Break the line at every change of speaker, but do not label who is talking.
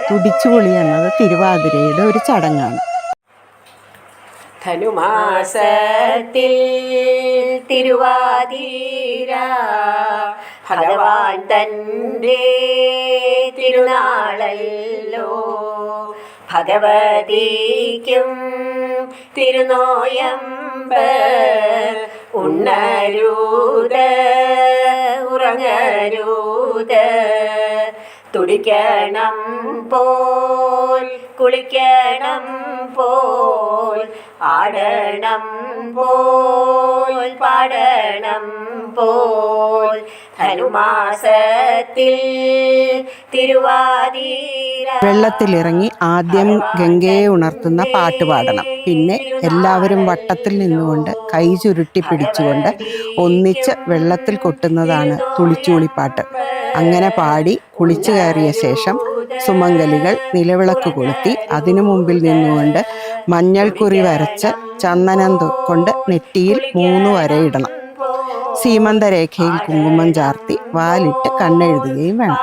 തുടിച്ചുപൊളി എന്നത് തിരുവാതിരയുടെ ഒരു ചടങ്ങാണ്.
ധനുമാസത്തിൽ തിരുവാതിര ഭഗവാൻ തൻ്റെ തിരുനാളല്ലോ. ഭഗവതിക്കും തിരുനോയമ്പ് ഉണ്ണരുത് ഉറങ്ങരുത്. തുടിക്കണം പോൽ കുളിക്കണം പോൽ ആടണം പോൽ പാടണം പോൽ. ധനുമാസത്തിൽ തിരുവാതിര.
വെള്ളത്തിലിറങ്ങി ആദ്യം ഗംഗയെ ഉണർത്തുന്ന പാട്ട് പാടണം. പിന്നെ എല്ലാവരും വട്ടത്തിൽ നിന്നുകൊണ്ട് കൈ ചുരുട്ടി പിടിച്ചുകൊണ്ട് ഒന്നിച്ച് വെള്ളത്തിൽ കൊട്ടുന്നതാണ് തുളിച്ചുളിപ്പാട്ട്. അങ്ങനെ പാടി കുളിച്ചു കയറിയ ശേഷം സുമംഗലികൾ നിലവിളക്ക് കൊളുത്തി അതിനു മുമ്പിൽ നിന്നുകൊണ്ട് മഞ്ഞൾക്കുറി വരച്ച് ചന്ദനം കൊണ്ട് നെറ്റിയിൽ 3 വരയിടണം. സീമന്തരേഖയിൽ കുങ്കുമം ചാർത്തി വാലിട്ട് കണ്ണെഴുതുകയും വേണം.